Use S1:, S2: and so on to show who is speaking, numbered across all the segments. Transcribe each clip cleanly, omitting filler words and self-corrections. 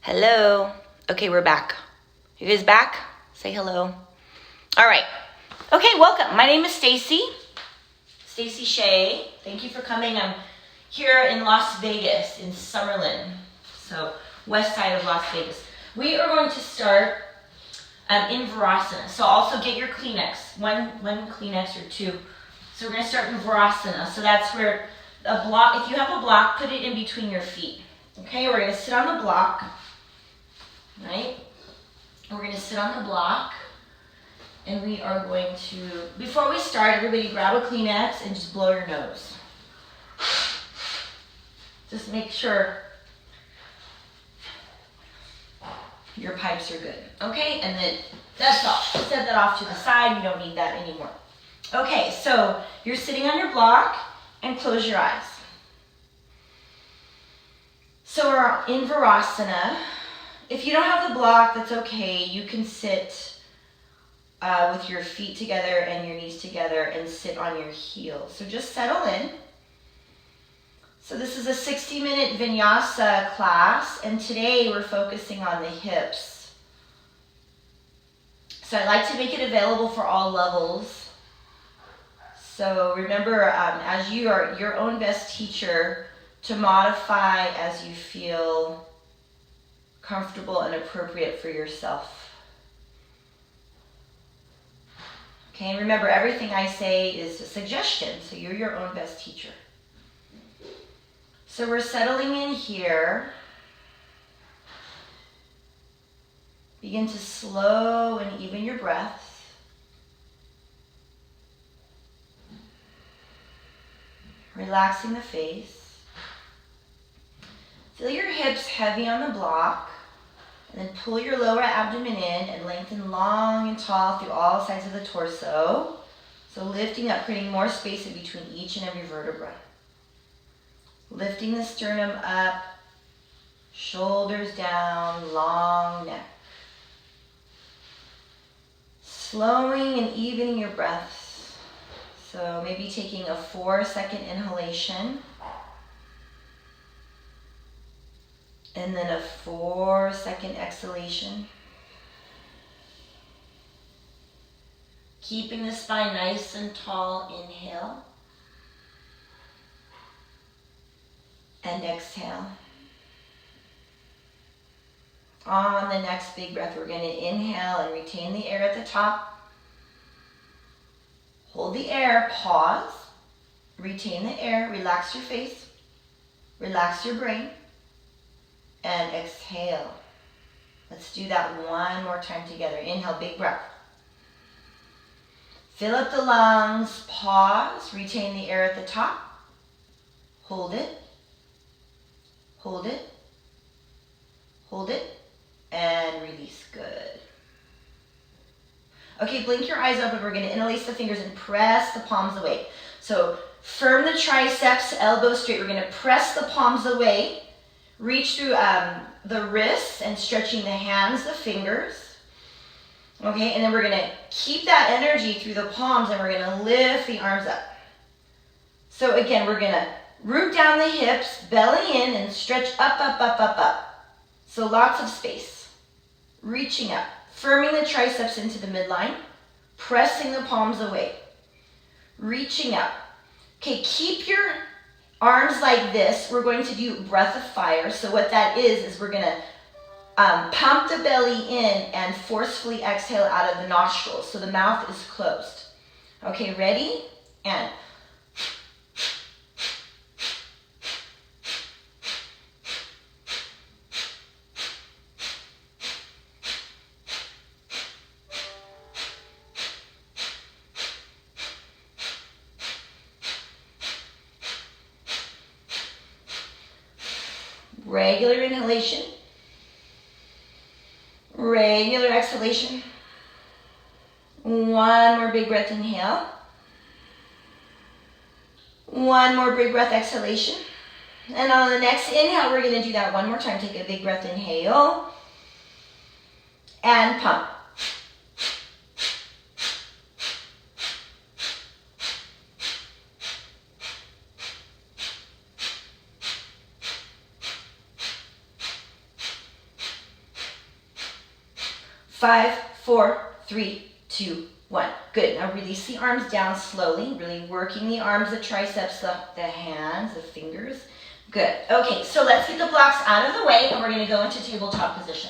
S1: Hello. Okay, we're back. You guys back? Say hello. All right. Okay, welcome. My name is Stacy Shea. Thank you for coming. I'm here in Las Vegas, in Summerlin, so west side of Las Vegas. We are going to start in Virasana. So also get your Kleenex, one Kleenex or two. So we're going to start in Virasana. So that's where a block, if you have a block, put it in between your feet. Okay, we're going to sit on the block, right? We're going to sit on the block, and we are going to, before we start, everybody grab a Kleenex and just blow your nose. Just make sure your pipes are good, okay? And then that's all. Set that off to the side. You don't need that anymore. Okay, so you're sitting on your block and close your eyes. So we're in Virasana. If you don't have the block, that's okay. You can sit with your feet together and your knees together and sit on your heels. So just settle in. So this is a 60-minute Vinyasa class, and today we're focusing on the hips. So I like to make it available for all levels. So remember, as you are your own best teacher, to modify as you feel comfortable and appropriate for yourself. Okay, and remember, everything I say is a suggestion, so you're your own best teacher. So we're settling in here. Begin to slow and even your breath. Relaxing the face. Feel your hips heavy on the block, and then pull your lower abdomen in and lengthen long and tall through all sides of the torso. So lifting up, creating more space in between each and every vertebra. Lifting the sternum up, shoulders down, long neck. Slowing and evening your breaths. So maybe taking a 4-second inhalation. And then a 4-second exhalation. Keeping the spine nice and tall, inhale. And exhale. On the next big breath, we're going to inhale and retain the air at the top. Hold the air, pause, retain the air, relax your face, relax your brain, and exhale. Let's do that one more time together. Inhale, big breath. Fill up the lungs, pause, retain the air at the top, hold it, hold it, hold it, and release. Good. Okay, blink your eyes open. We're going to interlace the fingers and press the palms away. So firm the triceps, elbows straight. We're going to press the palms away. Reach through the wrists and stretching the hands, the fingers. Okay, and then we're going to keep that energy through the palms, and we're going to lift the arms up. So again, we're going to root down the hips, belly in, and stretch up, up, up, up, up. So lots of space. Reaching up, firming the triceps into the midline, pressing the palms away. Reaching up. Okay, keep your arms like this. We're going to do breath of fire. So what that is we're going to pump the belly in and forcefully exhale out of the nostrils. So the mouth is closed. Okay, ready? And regular inhalation, regular exhalation. One more big breath, inhale. One more big breath, exhalation. And on the next inhale, we're going to do that one more time. Take a big breath, inhale, and pump. 5, 4, 3, 2, 1. Good. Now release the arms down slowly, really working the arms, the triceps, the hands, the fingers. Good. Okay, so let's get the blocks out of the way and we're going to go into tabletop position.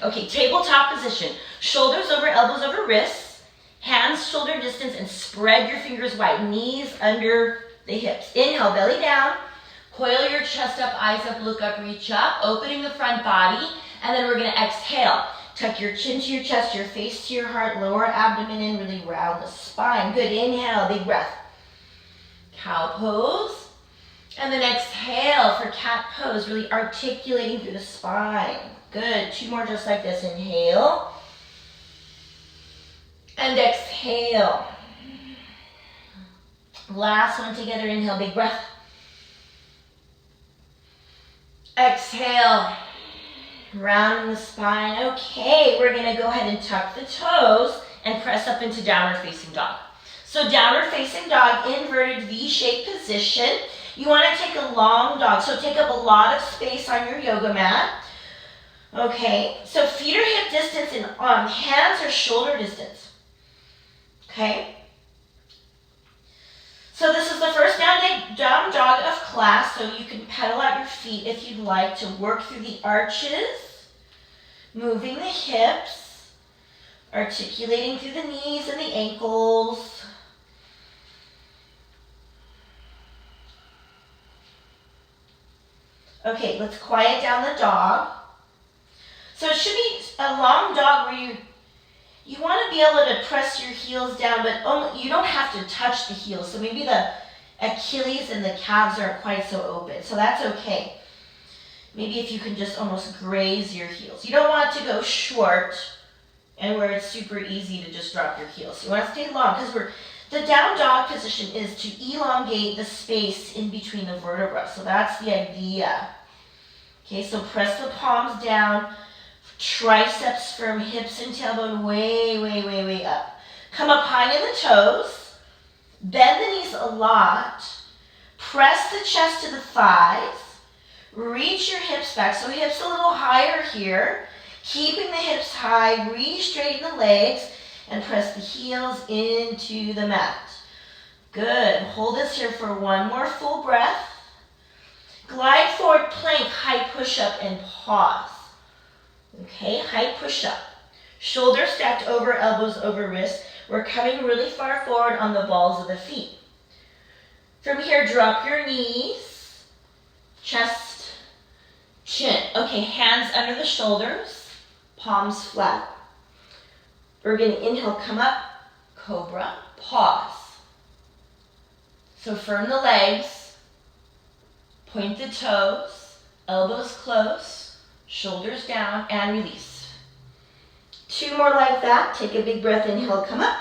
S1: Okay, tabletop position. Shoulders over, elbows over wrists. Hands shoulder distance and spread your fingers wide. Knees under the hips. Inhale, belly down. Coil your chest up, eyes up, look up, reach up. Opening the front body. And then we're going to exhale. Tuck your chin to your chest, your face to your heart. Lower abdomen in, really round the spine. Good. Inhale, big breath. Cow pose. And then exhale for cat pose, really articulating through the spine. Good. 2 more just like this. Inhale. And exhale. Last one together. Inhale, big breath. Exhale. Rounding the spine. Okay, we're going to go ahead and tuck the toes and press up into downward facing dog. So downward facing dog, inverted V-shaped position. You want to take a long dog, so take up a lot of space on your yoga mat. Okay, so feet are hip distance and hands are shoulder distance. Okay. So this is the first down dog of class, so you can pedal out your feet if you'd like to work through the arches, moving the hips, articulating through the knees and the ankles. Okay, let's quiet down the dog. So it should be a long dog where you want to be able to press your heels down, but you don't have to touch the heels. So maybe the Achilles and the calves aren't quite so open. So that's okay. Maybe if you can just almost graze your heels. You don't want to go short and where it's super easy to just drop your heels. You want to stay long because the down dog position is to elongate the space in between the vertebrae. So that's the idea. Okay, so press the palms down. Triceps firm, hips and tailbone way, way, way, way up. Come up high in the toes. Bend the knees a lot. Press the chest to the thighs. Reach your hips back. So hips a little higher here. Keeping the hips high. Re-straighten the legs. And press the heels into the mat. Good. Hold this here for 1 more full breath. Glide forward, plank, high push-up, and pause. Okay, high push-up. Shoulders stacked over, elbows over wrists. We're coming really far forward on the balls of the feet. From here, drop your knees, chest, chin. Okay, hands under the shoulders, palms flat. We're going to inhale, come up, cobra, pause. So firm the legs, point the toes, elbows close. Shoulders down and release. 2 more like that. Take a big breath, inhale, come up.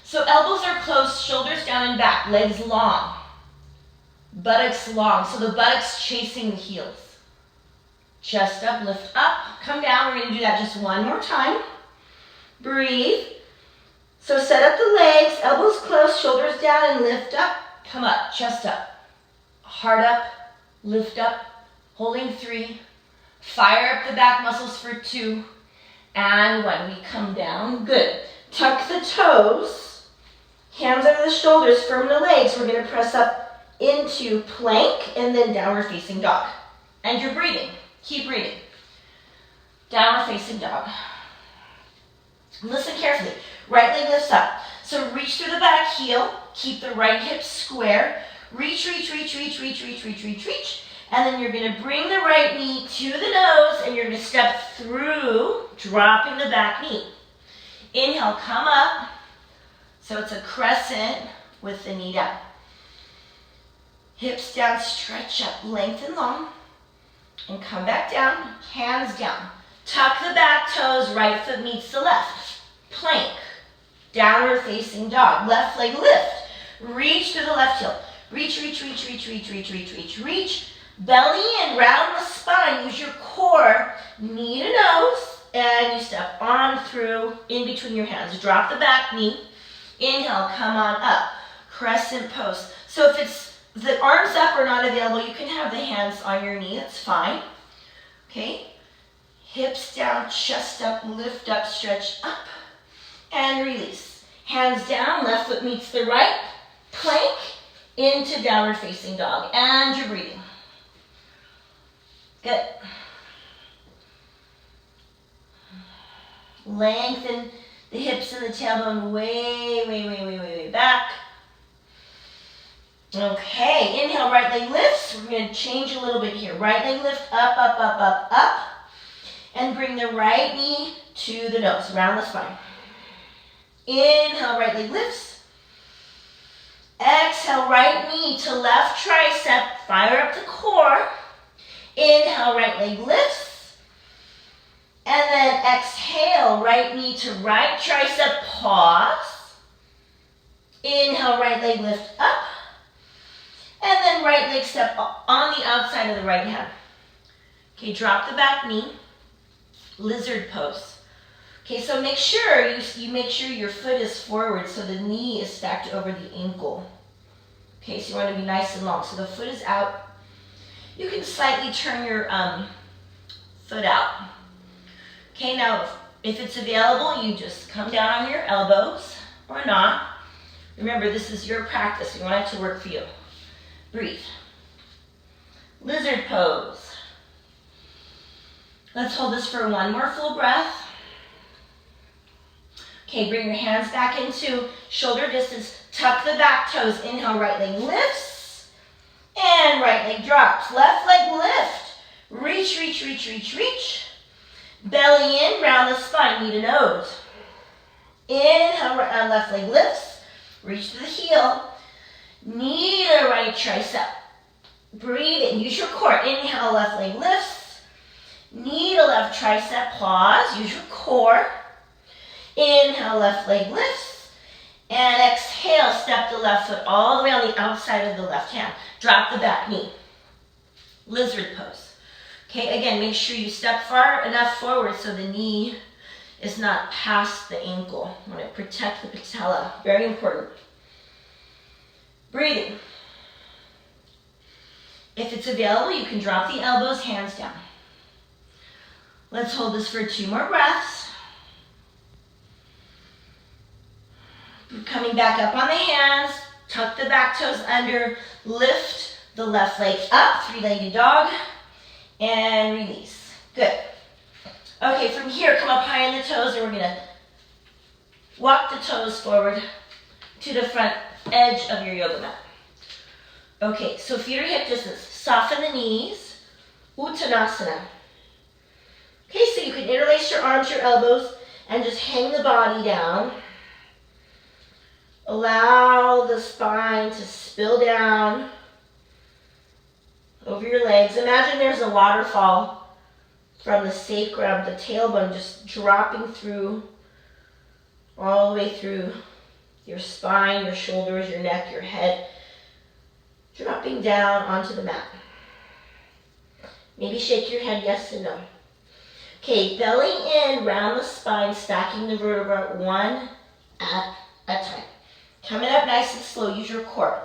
S1: So elbows are close, shoulders down and back, legs long. Buttocks long, so the buttocks chasing the heels. Chest up, lift up, come down. We're going to do that just 1 more time. Breathe. So set up the legs, elbows close, shoulders down and lift up. Come up, chest up. Heart up, lift up, holding 3. Fire up the back muscles for 2. And 1. We come down. Good. Tuck the toes. Hands over the shoulders. Firm the legs. We're going to press up into plank and then downward facing dog. And you're breathing. Keep breathing. Downward facing dog. Listen carefully. Right leg lifts up. So reach through the back heel. Keep the right hip square. Reach, reach, reach, reach, reach, reach, reach, reach, reach. And then you're going to bring the right knee to the nose and you're going to step through, dropping the back knee. Inhale, come up. So it's a crescent with the knee down. Hips down, stretch up, lengthen long. And come back down, hands down. Tuck the back toes, right foot meets the left. Plank, downward facing dog. Left leg lift. Reach through the left heel. Reach, reach, reach, reach, reach, reach, reach, reach, reach. Belly in, round the spine. Use your core, knee to nose, and you step on through in between your hands. Drop the back knee. Inhale, come on up. Crescent pose. So if it's the arms up are not available, you can have the hands on your knee. That's fine. Okay. Hips down, chest up, lift up, stretch up, and release. Hands down, left foot meets the right, plank into downward facing dog, and you're breathing. Good. Lengthen the hips and the tailbone way back. Okay, inhale, right leg lifts. We're going to change a little bit here. Right leg lift, up, up, up, up, up. And bring the right knee to the nose, around the spine. Inhale, right leg lifts. Exhale, right knee to left tricep, fire up the core. Inhale, right leg lifts. And then exhale, right knee to right tricep, pause. Inhale, right leg lift up. And then right leg step on the outside of the right hand. Okay, drop the back knee. Lizard pose. Okay, so make sure you make sure your foot is forward so the knee is stacked over the ankle. Okay, so you want to be nice and long. So the foot is out. You can slightly turn your foot out. Okay, now if it's available, you just come down on your elbows or not. Remember, this is your practice. We want it to work for you. Breathe. Lizard pose. Let's hold this for one more full breath. Okay, bring your hands back into shoulder distance. Tuck the back toes. Inhale, right leg lifts. And right leg drops. Left leg lift. Reach, reach, reach, reach, reach. Belly in, round the spine, knee to nose. Inhale, left leg lifts. Reach to the heel. Knee to right tricep. Breathe in, use your core. Inhale, left leg lifts. Knee to left tricep, pause, use your core. Inhale, left leg lifts. And exhale, step the left foot all the way on the outside of the left hand. Drop the back knee. Lizard pose. Okay, again, make sure you step far enough forward so the knee is not past the ankle. You want to protect the patella, very important. Breathing. If it's available, you can drop the elbows, hands down. Let's hold this for 2 more breaths. Coming back up on the hands, tuck the back toes under, lift the left leg up, 3-legged dog, and release. Good. Okay, from here, come up high on the toes, and we're going to walk the toes forward to the front edge of your yoga mat. Okay, so feet are hip distance. Soften the knees. Uttanasana. Okay, so you can interlace your arms, your elbows, and just hang the body down. Allow the spine to spill down over your legs. Imagine there's a waterfall from the sacrum, the tailbone, just dropping through, all the way through your spine, your shoulders, your neck, your head, dropping down onto the mat. Maybe shake your head yes and no. Okay, belly in, round the spine, stacking the vertebra one at a time. Coming up nice and slow, use your core.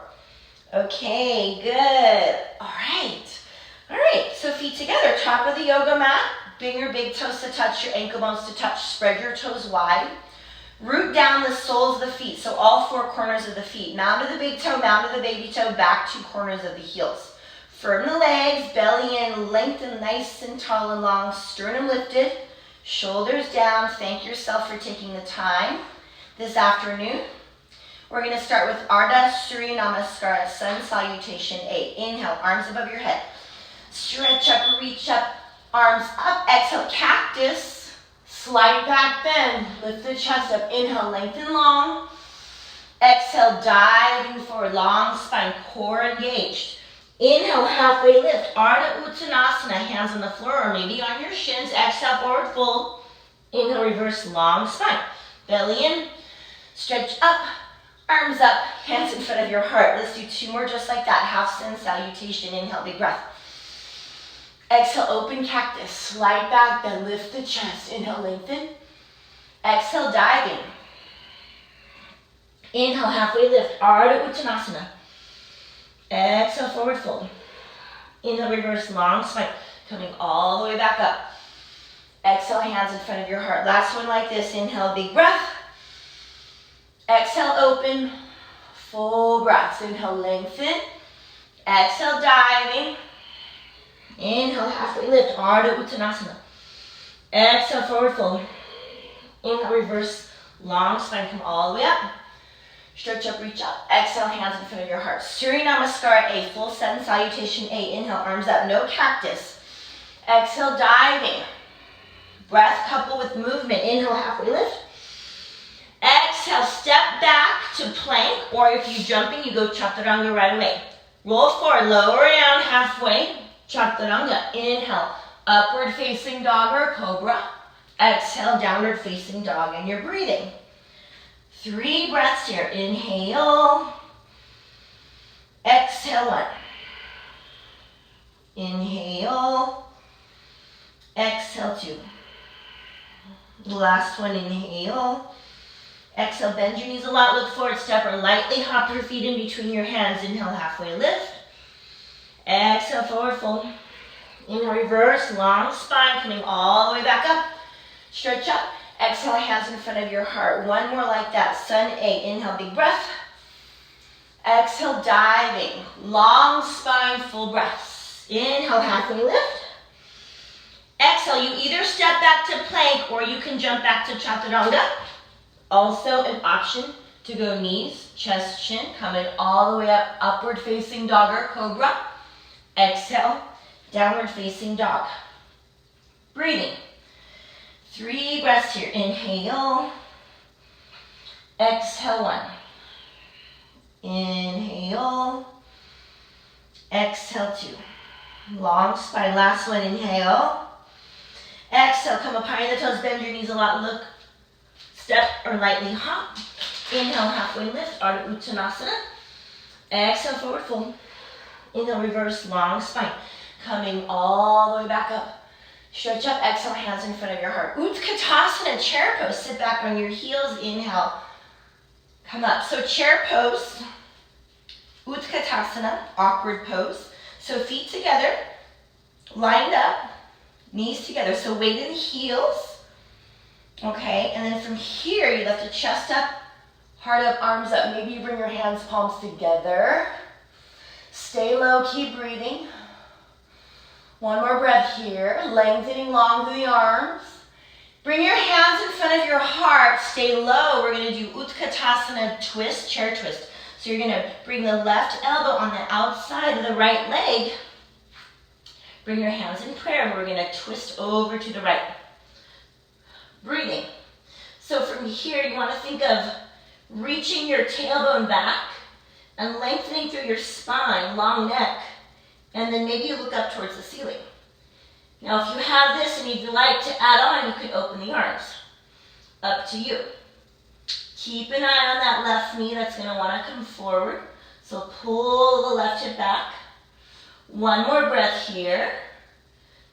S1: Okay, good. All right, so feet together, top of the yoga mat. Bring your big toes to touch, your ankle bones to touch. Spread your toes wide. Root down the soles of the feet, so all 4 corners of the feet. Mound of the big toe, mound of the baby toe, back 2 corners of the heels. Firm the legs, belly in, lengthen nice and tall and long, sternum lifted, shoulders down. Thank yourself for taking the time this afternoon. We're going to start with Ardha Surya Namaskara, Sun Salutation A. Inhale, arms above your head. Stretch up, reach up, arms up. Exhale, cactus. Slide back, bend. Lift the chest up. Inhale, lengthen long. Exhale, diving forward, long spine, core engaged. Inhale, halfway lift, Ardha Uttanasana, hands on the floor or maybe on your shins. Exhale, forward fold. Inhale, reverse, long spine. Belly in, stretch up, arms up, hands in front of your heart. Let's do 2 more just like that. Half sun salutation. Inhale, big breath. Exhale, open cactus. Slide back, then lift the chest. Inhale, lengthen. Exhale, diving. Inhale, halfway lift, Ardha Uttanasana. Exhale, forward fold. Inhale, reverse, long spine. Coming all the way back up. Exhale, hands in front of your heart. Last one like this. Inhale, big breath. Exhale, open. Full breaths. Inhale, lengthen. Exhale, diving. Inhale, halfway lift. Ardha Uttanasana. Exhale, forward fold. Inhale, reverse. Long spine, come all the way up. Stretch up, reach up. Exhale, hands in front of your heart. Surya Namaskar A, full sun salutation A. Inhale, arms up, no cactus. Exhale, diving. Breath coupled with movement. Inhale, halfway lift. Exhale, step back to plank, or if you're jumping, you go chaturanga right away. Roll forward, lower down halfway, chaturanga. Inhale, upward facing dog or cobra. Exhale, downward facing dog, and you're breathing. 3 breaths here. Inhale. Exhale, 1. Inhale. Exhale, 2. Last one, inhale. Exhale, bend your knees a lot, look forward, step, or lightly hop your feet in between your hands. Inhale, halfway lift. Exhale, forward fold. Inhale, reverse, long spine, coming all the way back up. Stretch up. Exhale, hands in front of your heart. One more like that. Sun A. Inhale, big breath. Exhale, diving. Long spine, full breaths. Inhale, halfway lift. Exhale, you either step back to plank or you can jump back to chaturanga. Also an option to go knees, chest, chin, coming all the way up, upward facing dog or cobra. Exhale, downward facing dog. Breathing. 3 breaths here. Inhale. Exhale, 1. Inhale. Exhale, 2. Long spine. Last one. Inhale. Exhale. Come up high in the toes. Bend your knees a lot. Look. Step or lightly hop. Inhale, halfway lift. Ardha Uttanasana. Exhale, forward fold. Inhale, reverse, long spine. Coming all the way back up. Stretch up, exhale, hands in front of your heart. Utkatasana, chair pose. Sit back on your heels. Inhale, come up. So chair pose, Utkatasana, awkward pose. So feet together, lined up, knees together. So weighted heels, okay? And then from here, you lift the chest up, heart up, arms up. Maybe you bring your hands, palms together. Stay low, keep breathing. One more breath here, lengthening long through the arms. Bring your hands in front of your heart, stay low. We're gonna do Utkatasana twist, chair twist. So you're gonna bring the left elbow on the outside of the right leg. Bring your hands in prayer, and we're gonna twist over to the right. Breathing. So from here, you wanna think of reaching your tailbone back and lengthening through your spine, long neck. And then maybe you look up towards the ceiling. Now, if you have this and you'd like to add on, you could open the arms. Up to you. Keep an eye on that left knee that's going to want to come forward. So pull the left hip back. One more breath here.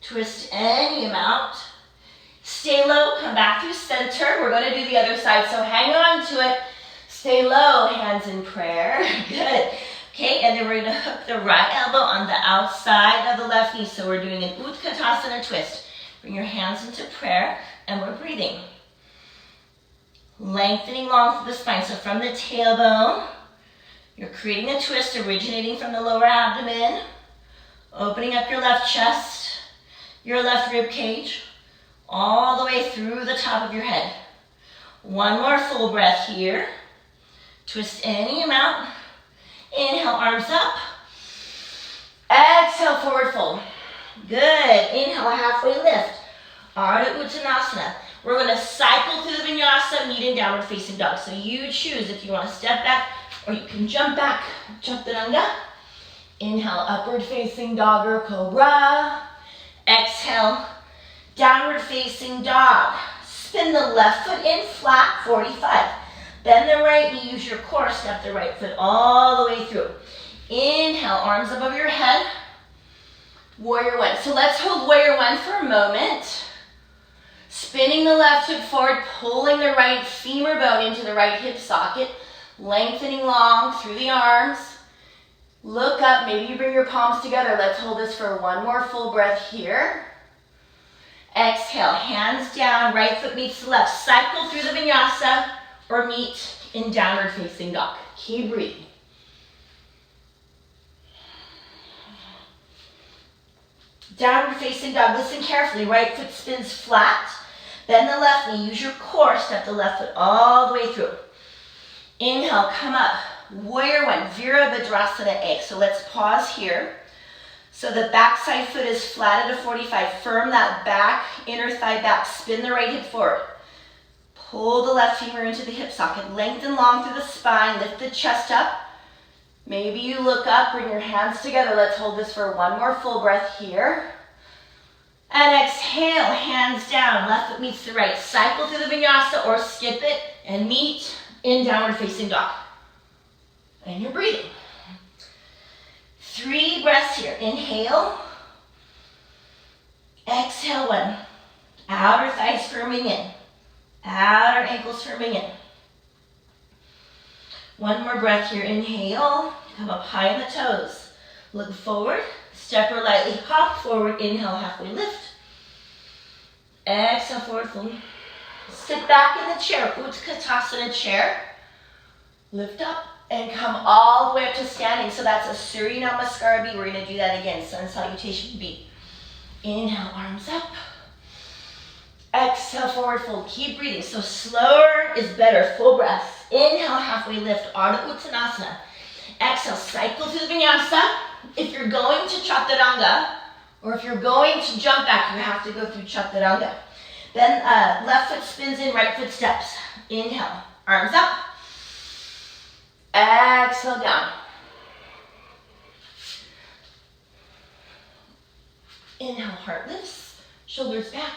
S1: Twist any amount. Stay low, come back through center. We're going to do the other side, so hang on to it. Stay low, hands in prayer. Good. Okay, and then we're going to hook the right elbow on the outside of the left knee. So we're doing an Utkatasana twist. Bring your hands into prayer, and we're breathing. Lengthening long through the spine. So from the tailbone, you're creating a twist originating from the lower abdomen. Opening up your left chest, your left rib cage, all the way through the top of your head. One more full breath here. Twist any amount. Inhale, arms up. Exhale, forward fold. Good. Inhale, halfway lift. Ardha Uttanasana. We're going to cycle through the Vinyasa, knee and downward facing dog. So you choose if you want to step back or you can jump back. Chaturanga. Inhale, upward facing dog or cobra. Exhale, downward facing dog. Spin the left foot in flat, 45. Bend the right knee, use your core, step the right foot all the way through. Inhale, arms above your head. Warrior one. So let's hold warrior one for a moment. Spinning the left foot forward, pulling the right femur bone into the right hip socket, lengthening long through the arms. Look up, maybe you bring your palms together. Let's hold this for one more full breath here. Exhale, hands down, right foot meets the left. Cycle through the vinyasa or meet in downward facing dog. Keep breathing. Downward facing dog, listen carefully. Right foot spins flat. Bend the left knee, use your core, step the left foot all the way through. Inhale, come up. Warrior one, Virabhadrasana egg. So let's pause here. So the back side foot is flat at a 45. Firm that back, inner thigh back. Spin the right hip forward. Pull the left femur into the hip socket. Lengthen long through the spine. Lift the chest up. Maybe you look up, bring your hands together. Let's hold this for one more full breath here. And exhale, hands down. Left foot meets the right. Cycle through the vinyasa or skip it and meet in downward facing dog. And you're breathing. 3 breaths here. Inhale. Exhale, 1. Outer thighs firming in. Outer ankles firming in. 1 more breath here. Inhale. Come up high on the toes. Look forward. Step or lightly hop forward. Inhale, halfway lift. Exhale, forward fold. Sit back in the chair. Utkatasana chair. Lift up and come all the way up to standing. So that's a Surya Namaskar B. We're going to do that again. Sun Salutation B. Inhale, arms up. Exhale, forward fold. Keep breathing. So slower is better. Full breath. Inhale, halfway lift. Ardha Uttanasana. Exhale, cycle through the vinyasa. If you're going to chaturanga, or if you're going to jump back, you have to go through chaturanga. Then left foot spins in, right foot steps. Inhale, arms up. Exhale, down. Inhale, heart lifts, shoulders back.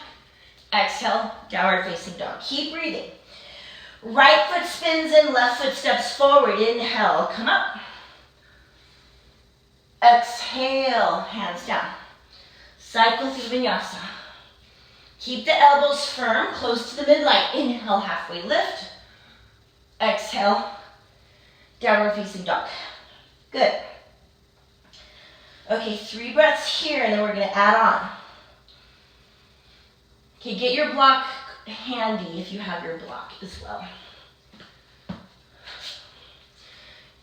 S1: Exhale, downward facing dog. Keep breathing. Right foot spins in, left foot steps forward. Inhale, come up. Exhale, hands down. Cycle through vinyasa. Keep the elbows firm, close to the midline. Inhale, halfway lift. Exhale, downward facing dog. Good. Okay, 3 breaths here, and then we're going to add on. Okay, get your block handy if you have your block as well.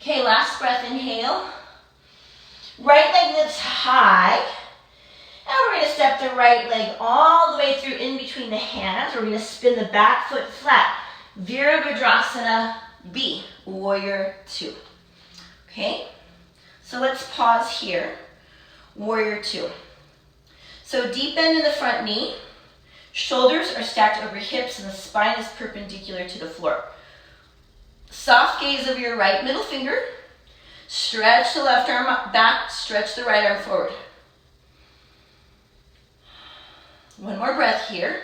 S1: Okay, last breath, inhale. Right leg lifts high. And we're going to step the right leg all the way through in between the hands. We're going to spin the back foot flat. Virabhadrasana B, Warrior 2. Okay, so let's pause here. Warrior 2. So deep bend in the front knee. Shoulders are stacked over hips and the spine is perpendicular to the floor. Soft gaze over your right middle finger. Stretch the left arm back, stretch the right arm forward. 1 more breath here.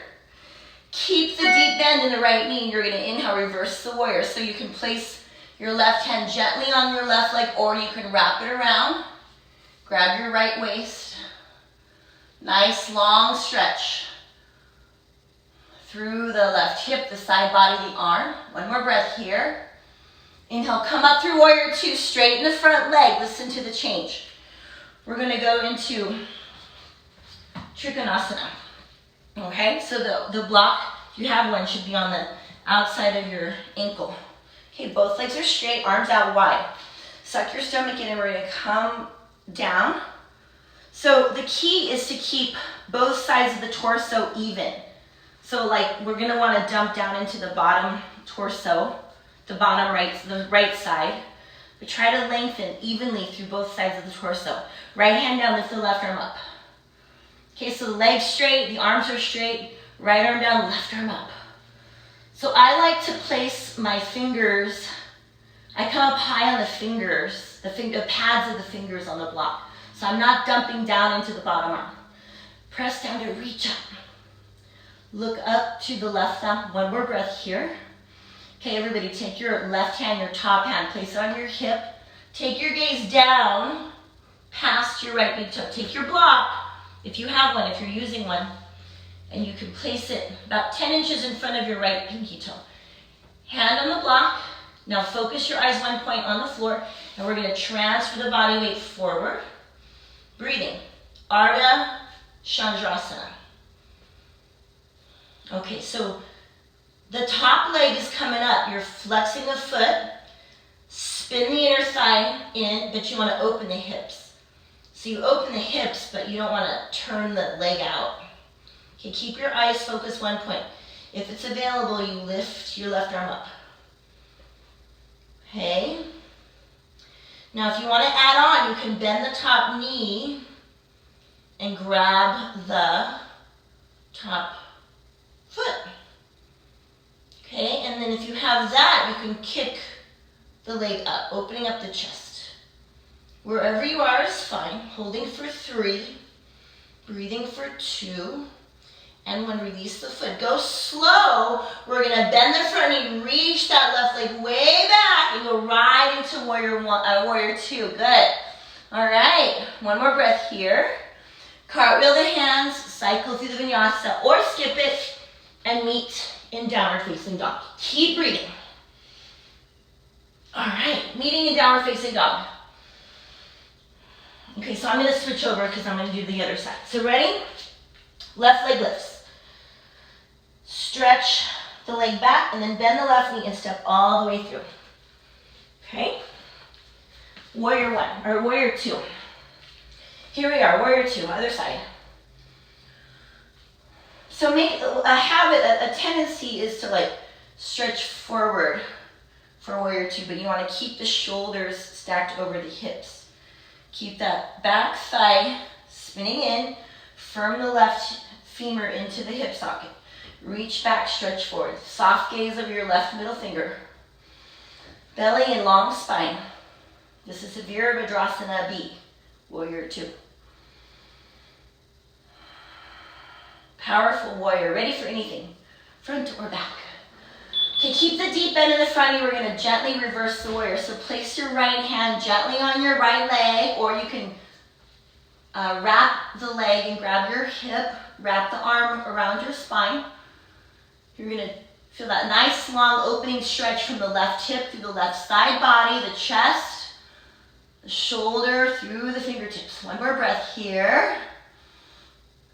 S1: Keep the deep bend in the right knee, and you're going to inhale, reverse the warrior. So you can place your left hand gently on your left leg, or you can wrap it around. Grab your right waist. Nice long stretch through the left hip, the side body, the arm. 1 more breath here. Inhale, come up through Warrior 2, straighten the front leg. Listen to the change. We're going to go into Trikonasana. Okay, so the block, if you have one, should be on the outside of your ankle. Okay, both legs are straight, arms out wide. Suck your stomach in and we're going to come down. So the key is to keep both sides of the torso even. So like we're going to want to dump down into the bottom torso. The bottom right, the right side, but try to lengthen evenly through both sides of the torso. Right hand down, lift the left arm up. Okay, so the legs straight, the arms are straight, right arm down, left arm up. So I like to place my fingers, I come up high on the fingers, the pads of the fingers on the block. So I'm not dumping down into the bottom arm. Press down to reach up. Look up to the left thumb. 1 more breath here. Okay, everybody, take your left hand, your top hand, place it on your hip. Take your gaze down past your right big toe. Take your block, if you have one, if you're using one, and you can place it about 10 inches in front of your right pinky toe. Hand on the block. Now focus your eyes 1 point on the floor, and we're going to transfer the body weight forward. Breathing. Ardha Chandrasana. Okay, so the top leg is coming up. You're flexing the foot. Spin the inner thigh in, but you want to open the hips. So you open the hips, but you don't want to turn the leg out. Okay, keep your eyes focused one point. If it's available, you lift your left arm up. Okay. Now if you want to add on, you can bend the top knee and grab the top foot. Okay, and then if you have that, you can kick the leg up, opening up the chest. Wherever you are is fine. Holding for 3, breathing for 2, and when release the foot. Go slow. We're gonna bend the front knee, reach that left leg way back, and go right into warrior 2. Good. All right, one more breath here. Cartwheel the hands, cycle through the vinyasa, or skip it and meet in downward facing dog. Keep breathing. All right, meeting in downward facing dog. Okay, so I'm gonna switch over because I'm gonna do the other side. So ready? Left leg lifts. Stretch the leg back and then bend the left knee and step all the way through. Okay? Warrior 1, or warrior 2. Here we are, warrior 2, other side. So make a habit, a tendency is to like stretch forward for warrior 2, but you want to keep the shoulders stacked over the hips. Keep that back thigh spinning in, firm the left femur into the hip socket. Reach back, stretch forward. Soft gaze of your left middle finger. Belly and long spine. This is a Virabhadrasana B, warrior 2. Powerful warrior, ready for anything, front or back. Okay, keep the deep bend in the front knee. We're going to gently reverse the warrior. So place your right hand gently on your right leg, or you can wrap the leg and grab your hip, wrap the arm around your spine. You're going to feel that nice long opening stretch from the left hip through the left side body, the chest, the shoulder through the fingertips. One more breath here.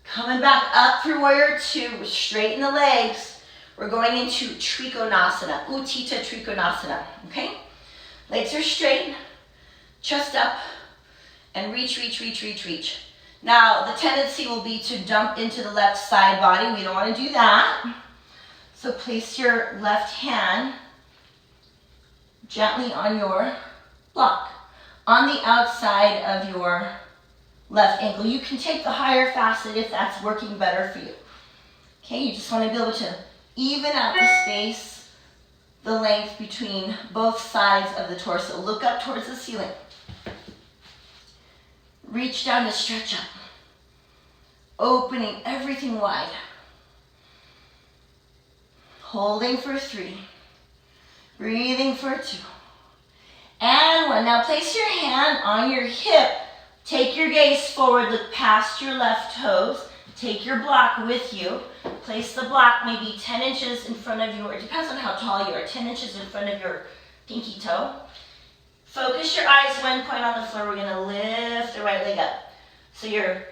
S1: Coming back up through warrior 2, straighten the legs. We're going into Trikonasana, Uttita Trikonasana, okay? Legs are straight, chest up, and reach, reach, reach, reach, reach. Now, the tendency will be to dump into the left side body. We don't want to do that. So place your left hand gently on your block, on the outside of your left ankle. You can take the higher facet if that's working better for you. Okay, you just want to be able to even out the space, the length between both sides of the torso. Look up towards the ceiling. Reach down to stretch up. Opening everything wide. Holding for 3. Breathing for 2. And 1. Now place your hand on your hip. Take your gaze forward. Look past your left toes. Take your block with you. Place the block maybe 10 inches in front of you, or it depends on how tall you are, 10 inches in front of your pinky toe. Focus your eyes one point on the floor. We're going to lift the right leg up. So you're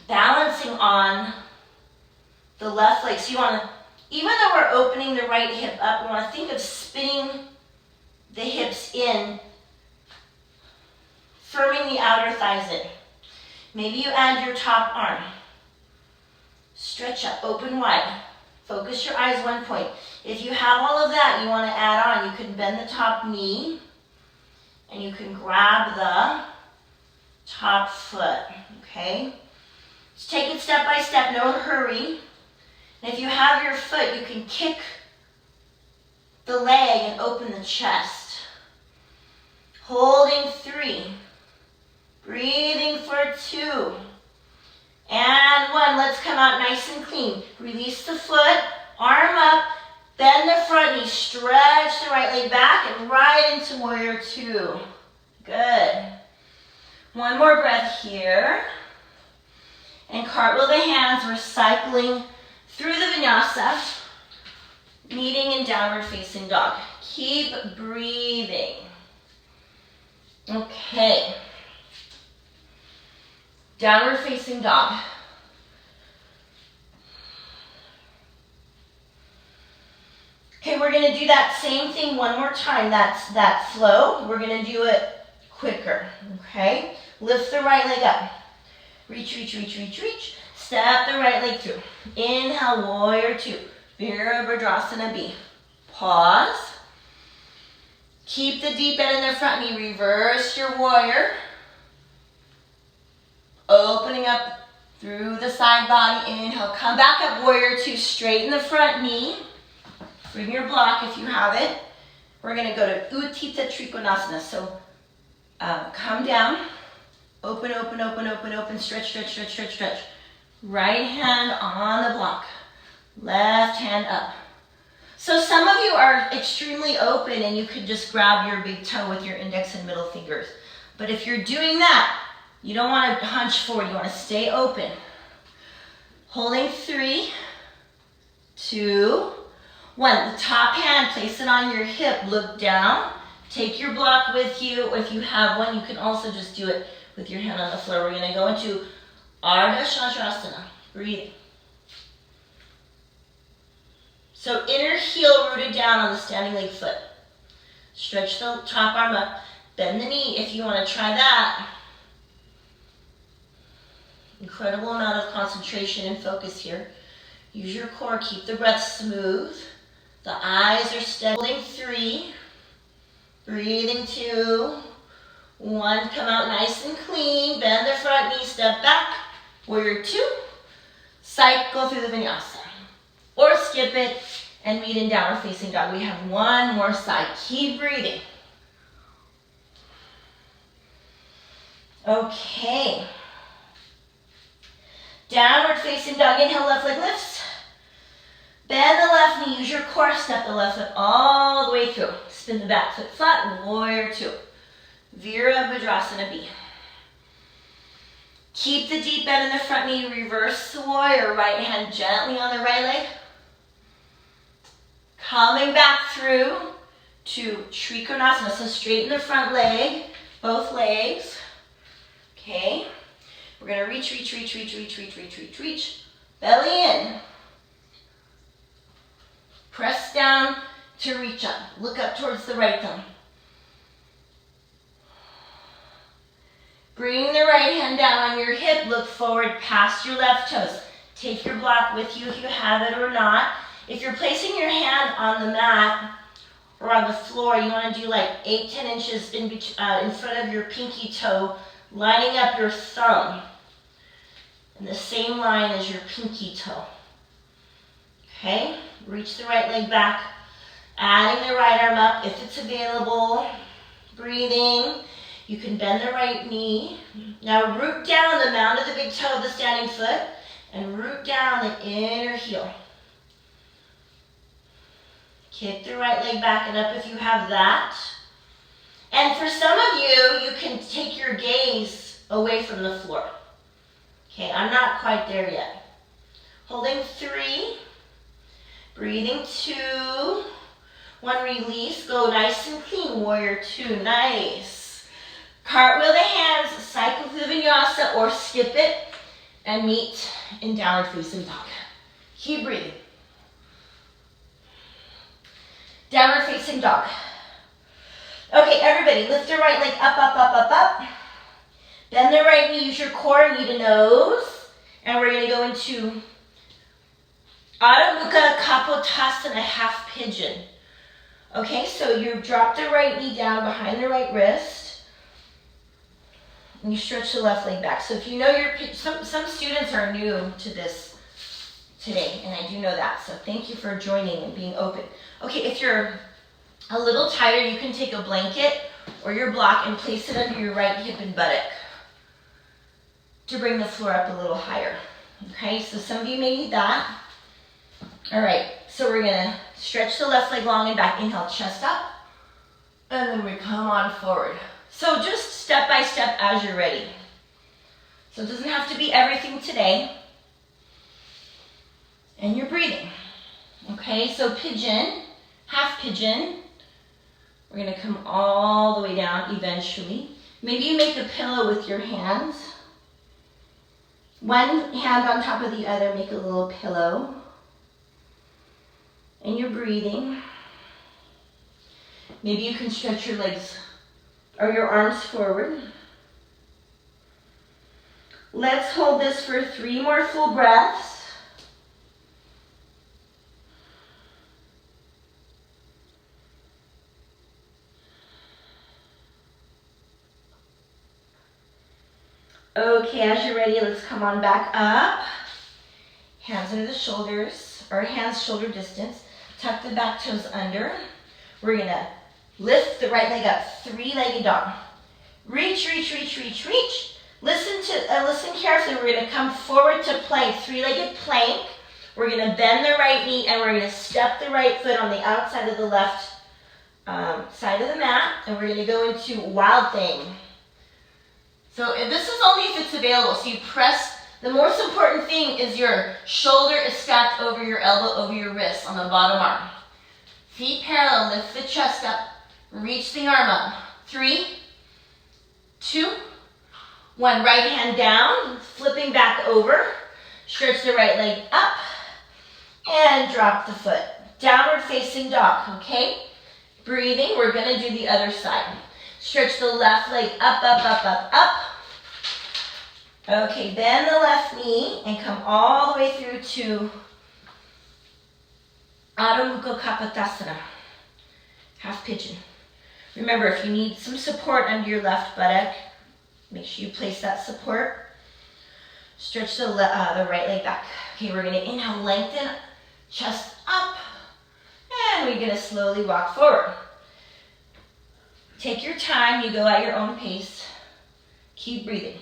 S1: balancing on the left leg. So you want to, even though we're opening the right hip up, we want to think of spinning the hips in, firming the outer thighs in. Maybe you add your top arm. Stretch up, open wide. Focus your eyes one point. If you have all of that, you want to add on, you can bend the top knee and you can grab the top foot, okay? Just take it step by step, no hurry. And if you have your foot, you can kick the leg and open the chest. Holding 3. Breathing for 2. And 1, let's come out nice and clean. Release the foot, arm up, bend the front knee, stretch the right leg back and right into warrior 2. Good. One more breath here. And cartwheel the hands, we're cycling through the vinyasa, meeting in downward facing dog. Keep breathing. Okay. Downward facing dog. we're gonna do that same thing one more time. That's that flow. We're gonna do it quicker, okay? Lift the right leg up. Reach, reach, reach, reach, reach. Step the right leg through. Inhale, warrior two. Virabhadrasana B. Pause. Keep the deep bend in the front knee. Reverse your warrior. Opening up through the side body. Inhale, come back up, warrior two. Straighten the front knee. Bring your block if you have it. We're gonna go to Utthita Trikonasana. So come down. Open, open, open, open, open. Stretch, stretch, stretch, stretch, stretch. Right hand on the block. Left hand up. So some of you are extremely open and you could just grab your big toe with your index and middle fingers. But if you're doing that, you don't want to hunch forward. You want to stay open. Holding 3, 2, 1. The top hand, place it on your hip. Look down. Take your block with you. If you have one, you can also just do it with your hand on the floor. We're going to go into Ardha Chandrasana. Breathe. So inner heel rooted down on the standing leg foot. Stretch the top arm up. Bend the knee if you want to try that. Incredible amount of concentration and focus here. Use your core. Keep the breath smooth. The eyes are steady. Holding 3. Breathing 2. 1. Come out nice and clean. Bend the front knee. Step back. Warrior 2. Cycle through the vinyasa. Or skip it and meet in downward facing dog. We have one more side. Keep breathing. Okay. Downward facing dog. Inhale, left leg lifts. Bend the left knee. Use your core. Step the left foot all the way through. Spin the back foot flat. Warrior 2. Virabhadrasana B. Keep the deep bend in the front knee. Reverse the warrior. Right hand gently on the right leg. Coming back through to Trikonasana. So straighten the front leg, both legs. Okay. We're going to reach, reach, reach, reach, reach, reach, reach, reach, reach. Belly in. Press down to reach up. Look up towards the right thumb. Bring the right hand down on your hip. Look forward past your left toes. Take your block with you if you have it or not. If you're placing your hand on the mat or on the floor, you want to do like 8-10 inches in front of your pinky toe, lining up your thumb in the same line as your pinky toe. Okay, reach the right leg back, adding the right arm up if it's available. Breathing. You can bend the right knee. Now root down the mound of the big toe of the standing foot and root down the inner heel. Kick the right leg back and up if you have that. And for some of you, you can take your gaze away from the floor. Okay, I'm not quite there yet. Holding 3. Breathing 2. 1, release. Go nice and clean. Warrior 2, nice. Cartwheel the hands, cycle through the vinyasa or skip it and meet in downward facing dog. Keep breathing. Downward facing dog. Okay, everybody, lift your right leg up, up, up, up, up. Bend the right knee, use your core, knee to nose. And we're going to go into Adho Mukha Kapotasana, half pigeon. Okay, so you drop the right knee down behind the right wrist. And you stretch the left leg back. So if you know some students are new to this today, and I do know that. So thank you for joining and being open. Okay, if you're a little tired, you can take a blanket or your block and place it under your right hip and buttock to bring the floor up a little higher. Okay, so some of you may need that. All right, so we're gonna stretch the left leg long and back. Inhale, chest up, and then we come on forward. So just step by step as you're ready. So it doesn't have to be everything today. And you're breathing. Okay, so pigeon, half pigeon. We're gonna come all the way down eventually. Maybe you make a pillow with your hands. One hand on top of the other, make a little pillow. And you're breathing. Maybe you can stretch your legs or your arms forward. Let's hold this for 3 more full breaths. Okay, as you're ready, let's come on back up. Hands under the shoulders, or hands shoulder distance. Tuck the back toes under. We're gonna lift the right leg up, 3-legged dog. Reach, reach, reach, reach, reach. Listen carefully. We're gonna come forward to plank, 3-legged plank. We're gonna bend the right knee and we're gonna step the right foot on the outside of the left side of the mat, and we're gonna go into wild thing. So this is only if it's available. So you press, the most important thing is your shoulder is stacked over your elbow, over your wrist on the bottom arm. Feet parallel, lift the chest up, reach the arm up. 3, 2, 1. Right hand down, flipping back over. Stretch the right leg up and drop the foot. Downward facing dog, okay? Breathing, we're gonna do the other side. Stretch the left leg up, up, up, up, up. Okay, bend the left knee and come all the way through to Adho Mukha Kapotasana, half pigeon. Remember, if you need some support under your left buttock, make sure you place that support. Stretch the right leg back. Okay, we're gonna inhale, lengthen, chest up, and we're gonna slowly walk forward. Take your time, you go at your own pace. Keep breathing.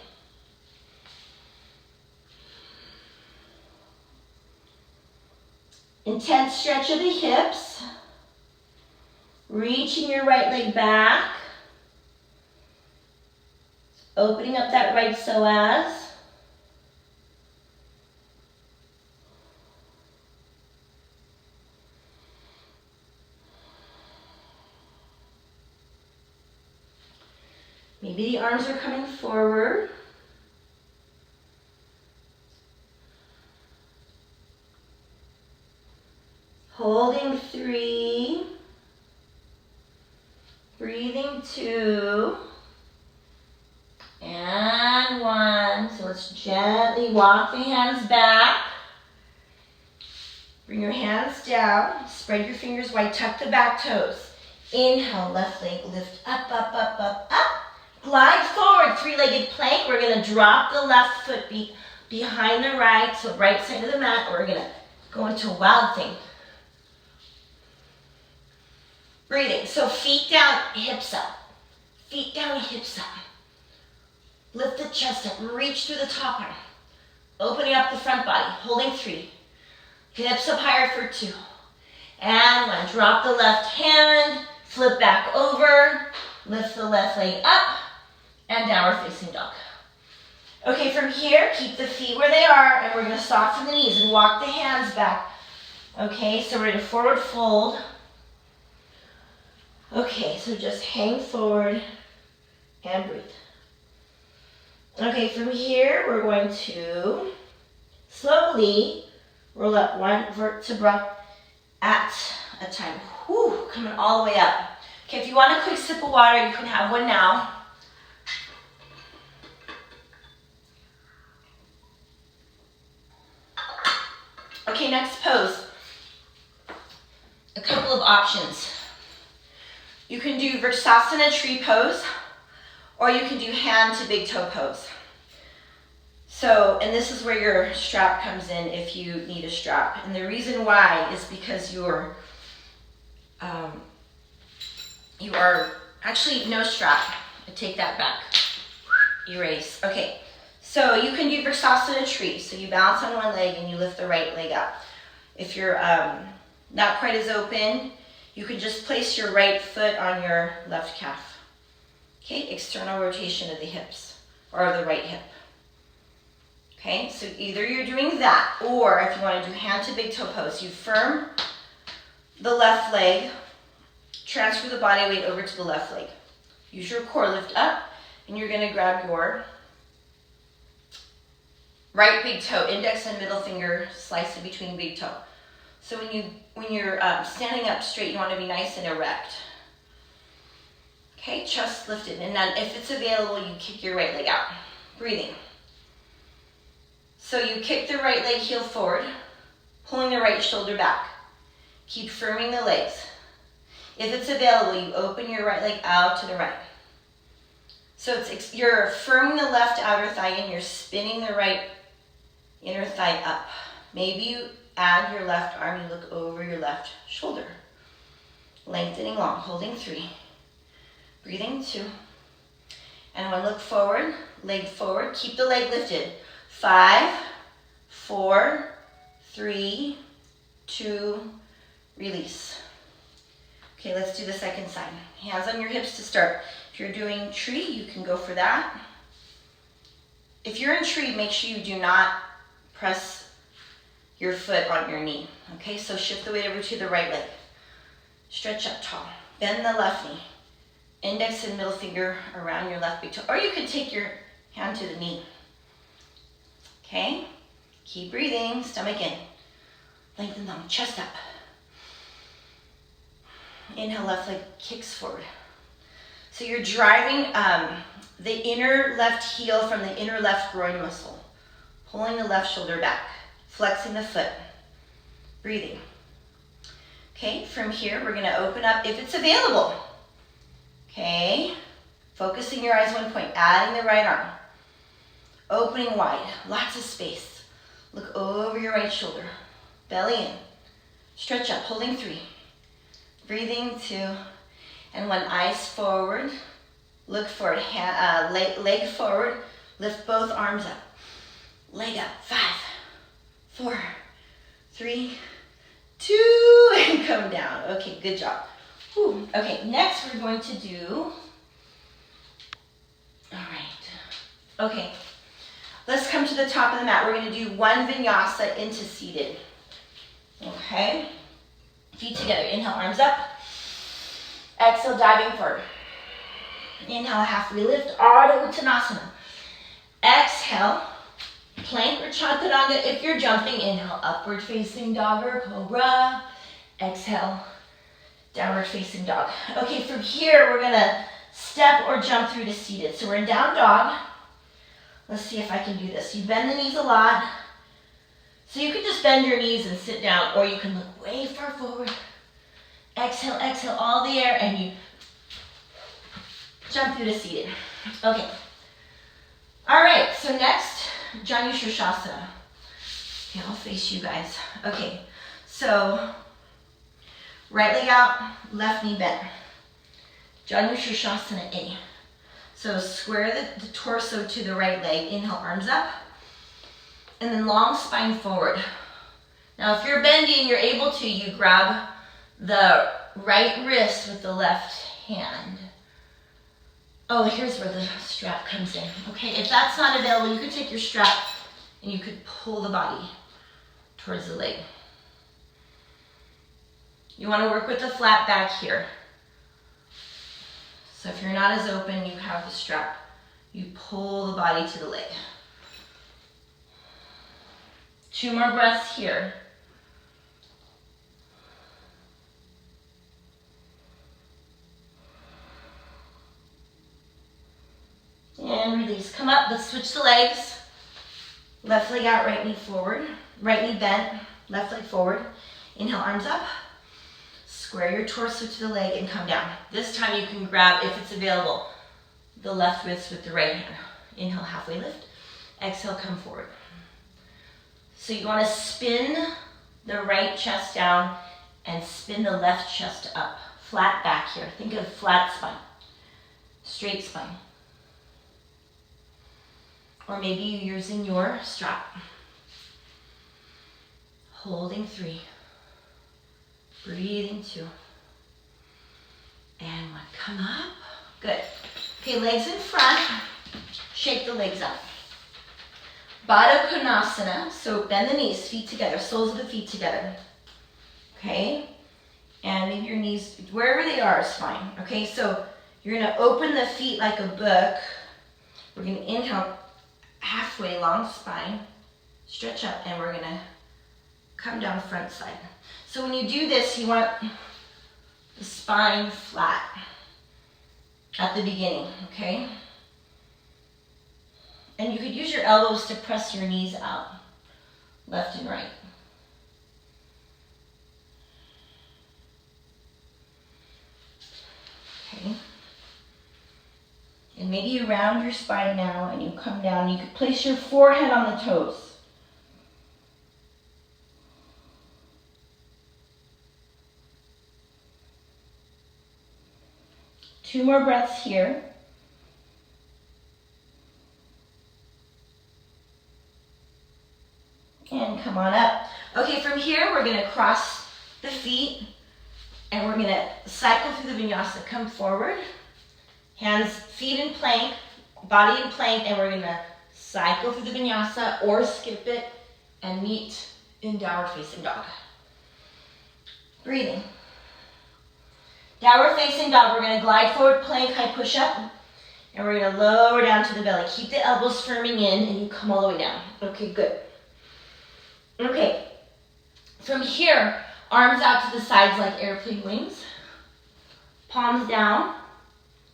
S1: Intense stretch of the hips. Reaching your right leg back. Opening up that right psoas. Maybe the arms are coming forward. Holding 3. Breathing 2. And 1. So let's gently walk the hands back. Bring your hands down. Spread your fingers wide. Tuck the back toes. Inhale, left leg lift up, up, up, up, up. Glide forward, 3-legged plank. We're gonna drop the left foot behind the right, so right side of the mat. We're gonna go into wild thing. Breathing, so feet down, hips up. Feet down, hips up. Lift the chest up, reach through the top arm. Opening up the front body, holding 3. Hips up higher for 2. And 1, drop the left hand, flip back over, lift the left leg up, and downward facing dog. Okay, from here, keep the feet where they are, and we're gonna soften the knees and walk the hands back. Okay, so we're gonna forward fold. Okay, so just hang forward and breathe. Okay, from here, we're going to slowly roll up 1 vertebra at a time. Whew, coming all the way up. Okay, if you want a quick sip of water, you can have one now. Okay, next pose. A couple of options. You can do Vrksasana tree pose, or you can do hand to big toe pose. So, and this is where your strap comes in if you need a strap. And the reason why is because you are actually no strap. I take that back. Erase. Okay, so you can do Vrksasana tree. So you balance on one leg and you lift the right leg up. If you're not quite as open, you can just place your right foot on your left calf. Okay, external rotation of the hips, or the right hip. Okay, so either you're doing that, or if you want to do hand to big toe pose, you firm the left leg, transfer the body weight over to the left leg. Use your core, lift up, and you're going to grab your right big toe, index and middle finger, slice it between big toe. So when you're standing up straight, you want to be nice and erect. Okay, chest lifted. And then if it's available, you kick your right leg out. Breathing. So you kick the right leg heel forward, pulling the right shoulder back. Keep firming the legs. If it's available, you open your right leg out to the right. So you're firming the left outer thigh in, you're spinning the right inner thigh up. Maybe you add your left arm, you look over your left shoulder. Lengthening long, holding 3. Breathing 2. And one, look forward, leg forward, keep the leg lifted. 5, 4, 3, 2, release. Okay, let's do the second side. Hands on your hips to start. If you're doing tree, you can go for that. If you're in tree, make sure you do not press your foot on your knee. Okay, so shift the weight over to the right leg. Stretch up tall. Bend the left knee. Index and middle finger around your left big toe. Or you could take your hand to the knee. Okay, keep breathing, stomach in. Lengthen long, chest up. Inhale, left leg kicks forward. So you're driving the inner left heel from the inner left groin muscle. Pulling the left shoulder back. Flexing the foot. Breathing. Okay, from here we're gonna open up if it's available. Okay, focusing your eyes one point, adding the right arm. Opening wide, lots of space. Look over your right shoulder. Belly in. Stretch up, holding 3. Breathing 2. And one, eyes forward. Look forward, leg forward. Lift both arms up. Leg up, 5, 4, 3, 2, and come down. Okay, good job. Whew. Okay, next we're going to do, all right. Okay, let's come to the top of the mat. We're gonna do one vinyasa into seated. Okay, feet together. Inhale, arms up. Exhale, diving forward. Inhale, halfway lift, Ardha Uttanasana. Exhale, plank or chaturanga if you're jumping. Inhale, upward facing dog or cobra. Exhale, downward facing dog. Okay, from here we're gonna step or jump through to seated. So we're in down dog. Let's see if I can do this. You bend the knees a lot. So you can just bend your knees and sit down, or you can look way far forward. Exhale, exhale all the air, and you jump through to seated. Okay. All right, so next, Janu Shirshasana. Okay, I'll face you guys. Okay, so right leg out, left knee bent. Janu Shirshasana A. So square the torso to the right leg. Inhale, arms up. And then long spine forward. Now if you're bending, you're able to, you grab the right wrist with the left hand. Oh, here's where the strap comes in. Okay, if that's not available, you could take your strap and you could pull the body towards the leg. You want to work with the flat back here. So if you're not as open, you have the strap. You pull the body to the leg. 2 more breaths here. And release. Come up, let's switch the legs. Left leg out, right knee forward. Right knee bent, left leg forward. Inhale, arms up. Square your torso to the leg and come down. This time you can grab, if it's available, the left wrist with the right hand. Inhale, halfway lift. Exhale, come forward. So you want to spin the right chest down and spin the left chest up. Flat back here. Think of flat spine. Straight spine. Or maybe you're using your strap. Holding 3. Breathing 2. And 1. Come up. Good. Okay, legs in front. Shake the legs up. Baddha Konasana. So bend the knees, feet together, soles of the feet together. Okay? And maybe your knees, wherever they are is fine. Okay, so you're going to open the feet like a book. We're going to inhale halfway, long spine. Stretch up, and we're going to come down front side. So when you do this, you want the spine flat. at the beginning, okay? And you could use your elbows to press your knees out, left and right. Okay. And maybe you round your spine now and you come down. You could place your forehead on the toes. Two more breaths here. And come on up. Okay, from here we're gonna cross the feet and we're gonna cycle through the vinyasa. Come forward, hands, feet in plank, body in plank, and we're gonna cycle through the vinyasa or skip it and meet in downward facing dog. Breathing. Downward facing dog, we're gonna glide forward, plank, high push up, and we're gonna lower down to the belly. Keep the elbows firming in and you come all the way down. Okay, good. Okay, from here, arms out to the sides like airplane wings. Palms down,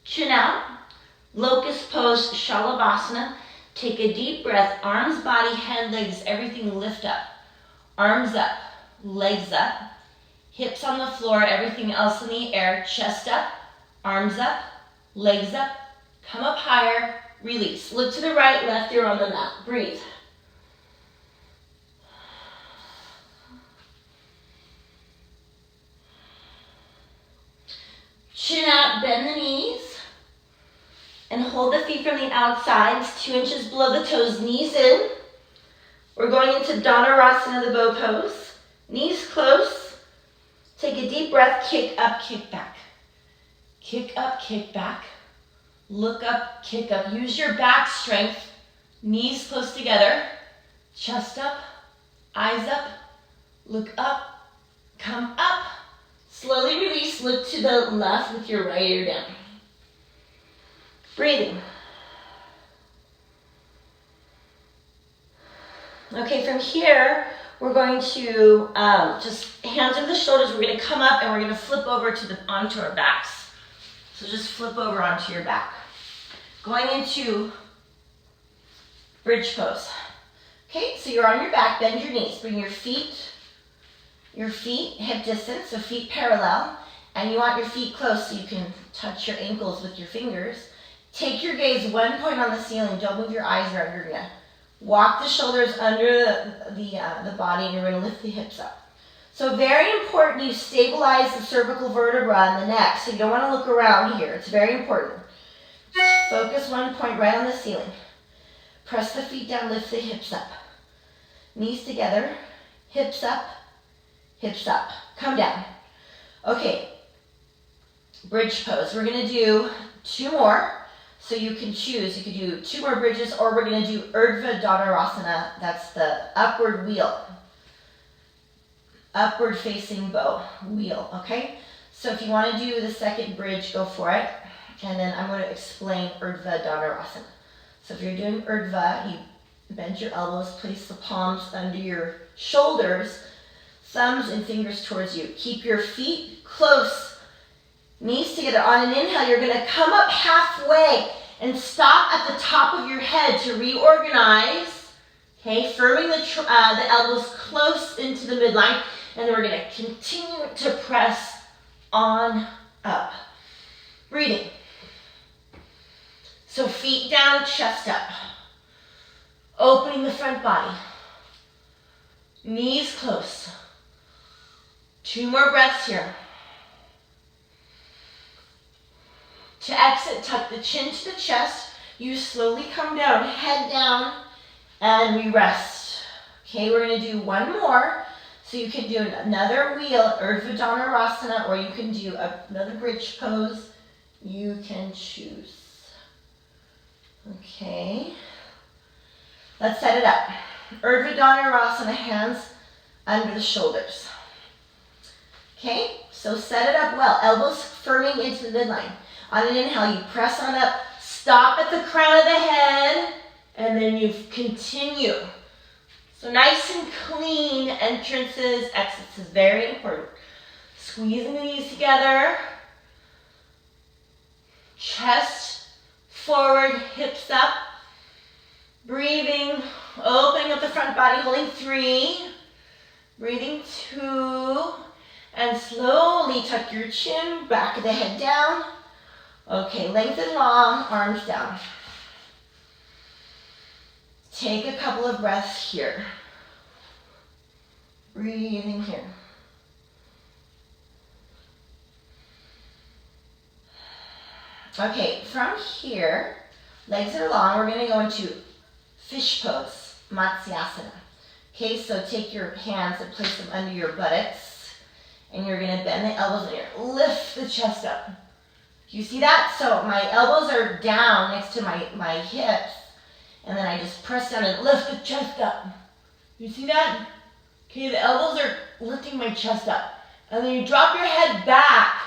S1: chin out, locust pose, shalabhasana. Take a deep breath, arms, body, head, legs, everything lift up. Arms up, legs up, hips on the floor, everything else in the air, chest up, arms up, legs up, come up higher, release. Look to the right, left ear on the mat, breathe. Chin out, bend the knees, and hold the feet from the outsides, 2 inches below the toes, knees in. We're going into Dhanurasana, the bow pose. Knees close. Take a deep breath, kick up, kick back. Kick up, kick back. Look up, kick up. Use your back strength. Knees close together. Chest up, eyes up, look up, come up. Slowly release, look to the left with your right ear down. Breathing. Okay, from here, we're going to just hands over the shoulders. We're going to come up and we're going to flip over onto our backs. So just flip over onto your back. Going into bridge pose. Okay, so you're on your back, bend your knees. Bring your feet hip distance, so feet parallel. And you want your feet close so you can touch your ankles with your fingers. Take your gaze 1 point on the ceiling. Don't move your eyes around. You're going to walk the shoulders under the body and you're going to lift the hips up. So very important you stabilize the cervical vertebra and the neck. So you don't want to look around here. It's very important. Focus 1 point right on the ceiling. Press the feet down, lift the hips up. Knees together, hips up, hips up. Come down. Okay, bridge pose. We're going to do 2 more. So you can choose. You could do 2 more bridges, or we're going to do Urdhva Dhanurasana. That's the upward wheel. Upward facing bow wheel, okay? So if you want to do the second bridge, go for it. And then I'm going to explain Urdhva Dhanurasana. So if you're doing Urdhva, you bend your elbows, place the palms under your shoulders, thumbs and fingers towards you. Keep your feet close. Knees together. On an inhale, you're going to come up halfway and stop at the top of your head to reorganize. Okay, firming the elbows close into the midline. And then we're going to continue to press on up. Breathing. So feet down, chest up. Opening the front body. Knees close. 2 more breaths here. To exit, tuck the chin to the chest. You slowly come down, head down, and we rest. Okay, we're going to do 1 more. So you can do another wheel, Urdhva Dhanurasana, or you can do another bridge pose. You can choose. Okay. Let's set it up. Urdhva Dhanurasana, hands under the shoulders. Okay, so set it up well. Elbows firming into the midline. On an inhale, you press on up, stop at the crown of the head, and then you continue. So nice and clean entrances, exits is very important. Squeezing the knees together. Chest forward, hips up. Breathing, opening up the front body, holding 3. Breathing 2. And slowly tuck your chin, back of the head down. Okay, lengthen long, arms down. Take a couple of breaths here. Breathing here. Okay, from here, legs are long. We're going to go into fish pose, Matsyasana. Okay, so take your hands and place them under your buttocks. And you're going to bend the elbows and you're lift the chest up. You see that? So my elbows are down next to my hips. And then I just press down and lift the chest up. You see that? Okay, the elbows are lifting my chest up. And then you drop your head back.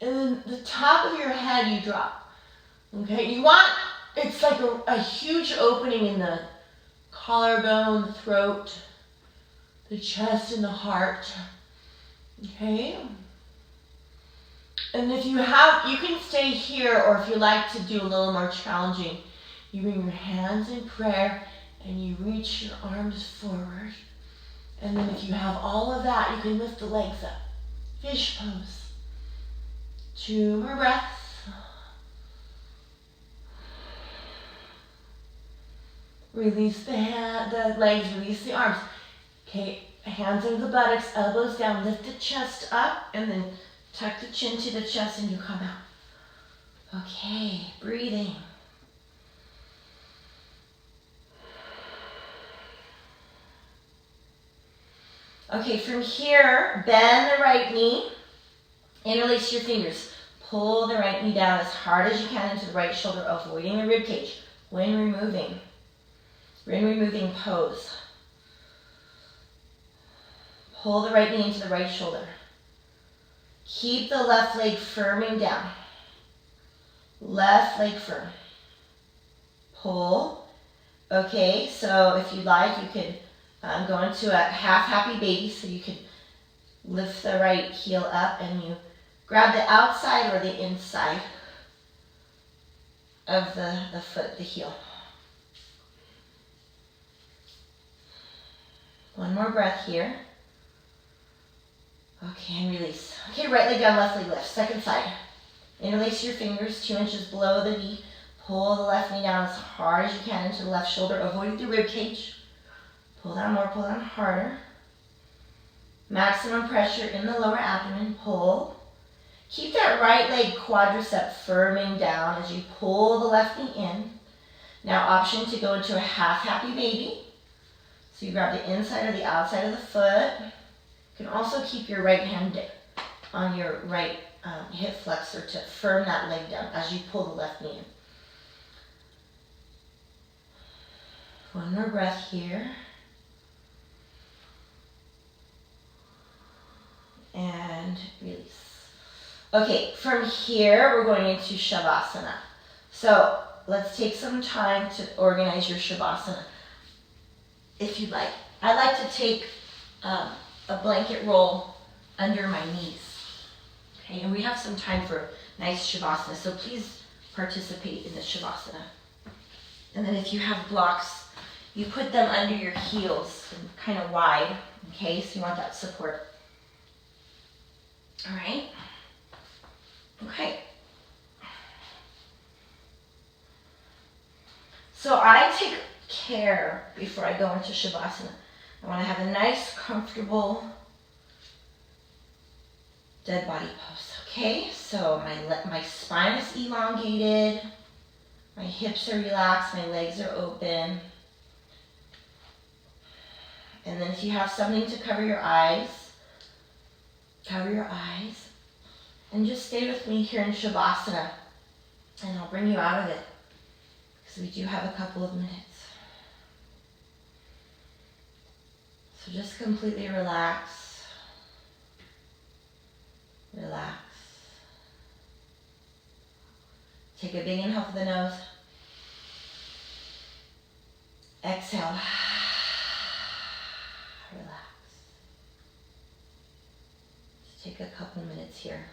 S1: And then the top of your head you drop. Okay, you want, it's like a huge opening in the collarbone, the throat, the chest, and the heart. Okay? And if you have, you can stay here, or if you like to do a little more challenging, you bring your hands in prayer and you reach your arms forward. And then if you have all of that, you can lift the legs up. Fish pose. 2 more breaths. Release the legs, release the arms. Okay, hands under the buttocks, elbows down, lift the chest up, and then tuck the chin to the chest and you come out. Okay, breathing. Okay, from here, bend the right knee, interlace your fingers. Pull the right knee down as hard as you can into the right shoulder, avoiding the rib cage. When removing pose. Pull the right knee into the right shoulder. Keep the left leg firming down. Left leg firm. Pull. Okay, so if you like, you could go into a half happy baby, so you could lift the right heel up and you grab the outside or the inside of the foot, the heel. One more breath here. Okay, and release. Okay, right leg down, left leg lift. Second side. Interlace your fingers 2 inches below the knee. Pull the left knee down as hard as you can into the left shoulder, avoiding the rib cage. Pull down more, pull down harder. Maximum pressure in the lower abdomen. Pull. Keep that right leg quadricep firming down as you pull the left knee in. Now option to go into a half happy baby. So you grab the inside or the outside of the foot. You can also keep your right hand on your right hip flexor to firm that leg down as you pull the left knee in. One more breath here. And release. Okay, from here we're going into Shavasana. So let's take some time to organize your Shavasana. If you'd like. I like to take a blanket roll under my knees. Okay, and we have some time for nice Shavasana, so please participate in the Shavasana. And then if you have blocks, you put them under your heels, and kind of wide, okay, so you want that support. All right? Okay. So I take care before I go into Shavasana. I want to have a nice, comfortable dead body pose. Okay, so my spine is elongated, my hips are relaxed, my legs are open. And then if you have something to cover your eyes, and just stay with me here in Shavasana, and I'll bring you out of it, because we do have a couple of minutes. So just completely relax. Relax. Take a big inhale through the nose. Exhale. Relax. Just take a couple minutes here.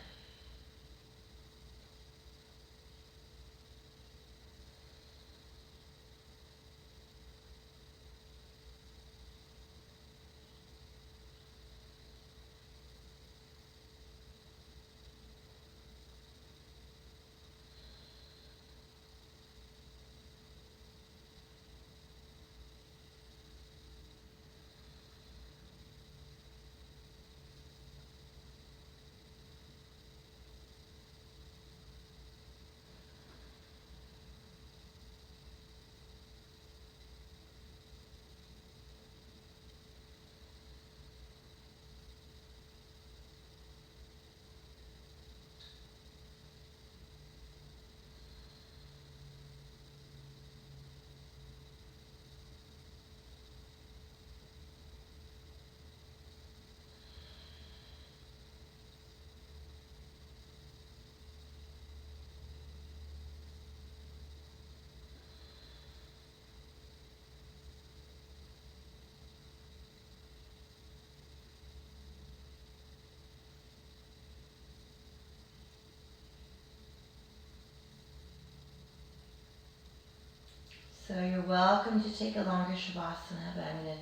S1: So you're welcome to take a longer Shavasana, but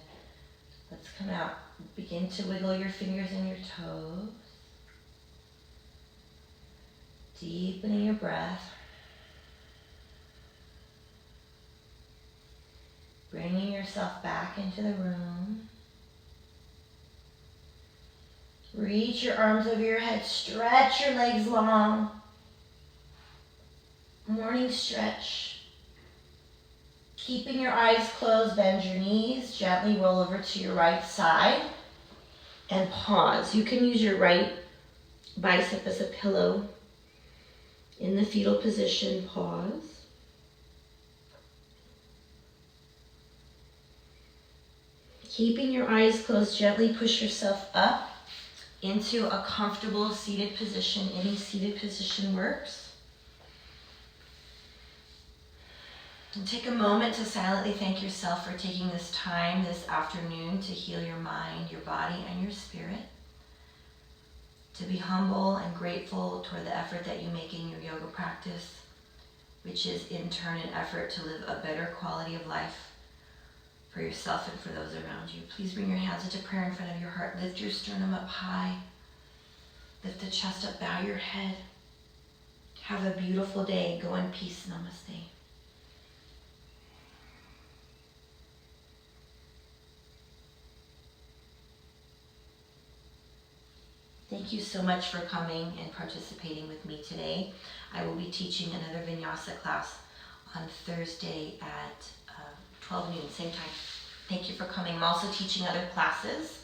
S1: let's come out. Begin to wiggle your fingers and your toes. Deepening your breath. Bringing yourself back into the room. Reach your arms over your head. Stretch your legs long. Morning stretch. Keeping your eyes closed, bend your knees. Gently roll over to your right side. And pause. You can use your right bicep as a pillow. In the fetal position, pause. Keeping your eyes closed, gently push yourself up into a comfortable seated position. Any seated position works. And take a moment to silently thank yourself for taking this time this afternoon to heal your mind, your body, and your spirit. To be humble and grateful toward the effort that you make in your yoga practice, which is in turn an effort to live a better quality of life for yourself and for those around you. Please bring your hands into prayer in front of your heart. Lift your sternum up high. Lift the chest up, bow your head. Have a beautiful day. Go in peace. Namaste. Thank you so much for coming and participating with me today. I will be teaching another Vinyasa class on Thursday at 12 noon, same time. Thank you for coming. I'm also teaching other classes,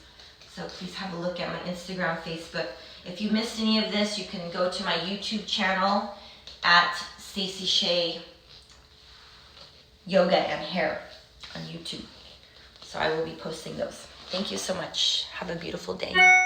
S1: so please have a look at my Instagram, Facebook. If you missed any of this, you can go to my YouTube channel at Stacey Shea Yoga and Hair on YouTube. So I will be posting those. Thank you so much. Have a beautiful day.